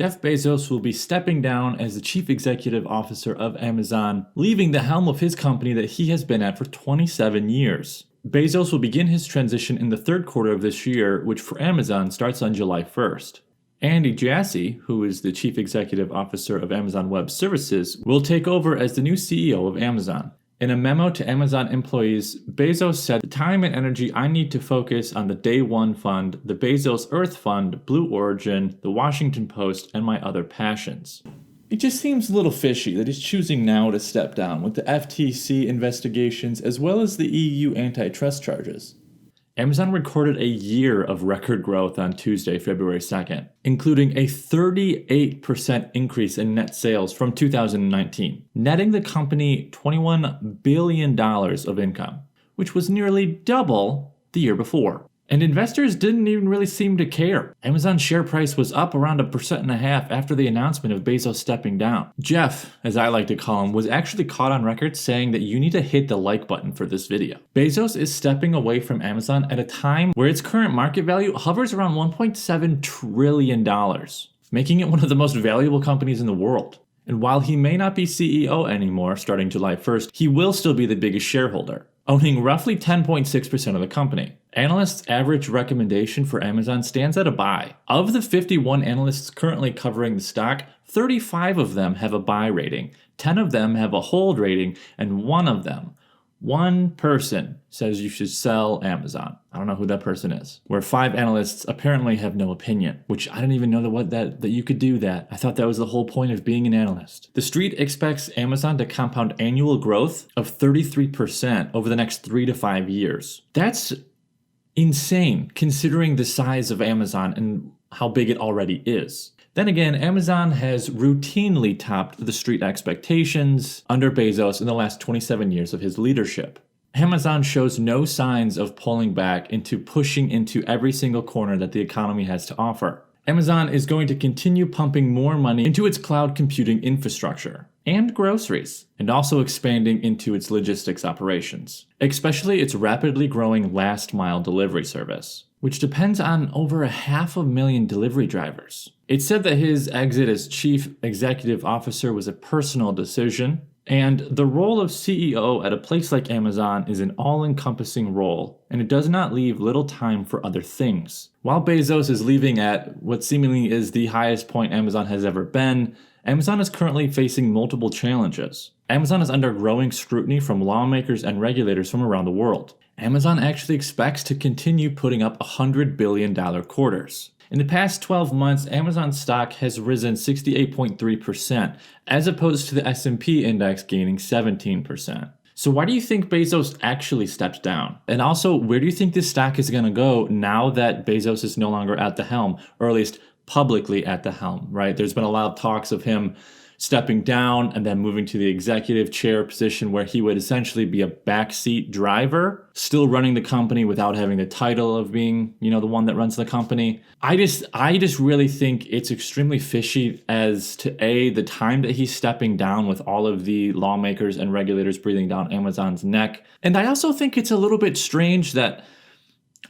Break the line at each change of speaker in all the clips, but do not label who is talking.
Jeff Bezos will be stepping down as the chief executive officer of Amazon, leaving the helm of his company that he has been at for 27 years. Bezos will begin his transition in the third quarter of this year, which for Amazon starts on July 1st. Andy Jassy, who is the chief executive officer of Amazon Web Services, will take over as the new CEO of Amazon. In a memo to Amazon employees, Bezos said, "The time and energy I need to focus on the Day One Fund, the Bezos Earth Fund, Blue Origin, the Washington Post, and my other passions." It just seems a little fishy that he's choosing now to step down with the FTC investigations as well as the EU antitrust charges. Amazon recorded a year of record growth on Tuesday, February 2nd, including a 38% increase in net sales from 2019, netting the company $21 billion of income, which was nearly double the year before. And investors didn't even really seem to care. Amazon's share price was up around 1.5% after the announcement of Bezos stepping down. Jeff, as I like to call him, was actually caught on record saying that you need to hit the like button for this video. Bezos is stepping away from Amazon at a time where its current market value hovers around $1.7 trillion, making it one of the most valuable companies in the world. And while he may not be CEO anymore starting July 1st, he will still be the biggest shareholder, owning roughly 10.6% of the company. Analysts' average recommendation for Amazon stands at a buy. Of the 51 analysts currently covering the stock, 35 of them have a buy rating, 10 of them have a hold rating, and one person says you should sell Amazon. I don't know who that person is. Where 5 analysts apparently have no opinion, which I didn't even know that you could do that. I thought that was the whole point of being an analyst. The street expects Amazon to compound annual growth of 33% over the next 3 to 5 years. That's insane considering the size of Amazon and how big it already is. Then again, Amazon has routinely topped the street expectations under Bezos in the last 27 years of his leadership. Amazon shows no signs of pulling back into pushing into every single corner that the economy has to offer. Amazon is going to continue pumping more money into its cloud computing infrastructure and groceries, and also expanding into its logistics operations, especially its rapidly growing last mile delivery service, which depends on over 500,000 delivery drivers. It said that his exit as chief executive officer was a personal decision, and the role of CEO at a place like Amazon is an all-encompassing role, and it does not leave little time for other things. While Bezos is leaving at what seemingly is the highest point Amazon has ever been, Amazon is currently facing multiple challenges. Amazon is under growing scrutiny from lawmakers and regulators from around the world. Amazon actually expects to continue putting up $100 billion quarters. In the past 12 months, Amazon stock has risen 68.3%, as opposed to the S&P index gaining 17%. So why do you think Bezos actually stepped down? And also, where do you think this stock is going to go now that Bezos is no longer at the helm, or at least publicly at the helm, right? There's been a lot of talks of him stepping down and then moving to the executive chair position where he would essentially be a backseat driver, still running the company without having the title of being, the one that runs the company. I just really think it's extremely fishy as to the time that he's stepping down with all of the lawmakers and regulators breathing down Amazon's neck. And I also think it's a little bit strange that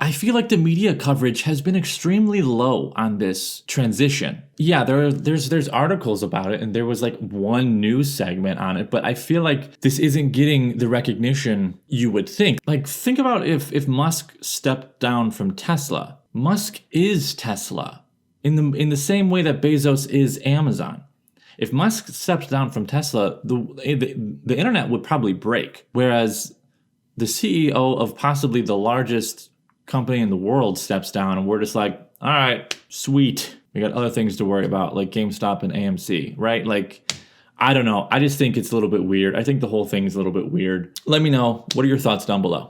I feel like the media coverage has been extremely low on this transition. Yeah, there's articles about it, and there was like one news segment on it, but I feel like this isn't getting the recognition you would think. Like, think about if Musk stepped down from Tesla. Musk is Tesla in the same way that Bezos is Amazon. If Musk stepped down from Tesla, the internet would probably break. Whereas the CEO of possibly the largest company in the world steps down, and we're just like, all right, sweet. We got other things to worry about, like GameStop and AMC, right? Like, I don't know. I just think it's a little bit weird. I think the whole thing is a little bit weird. Let me know. What are your thoughts down below?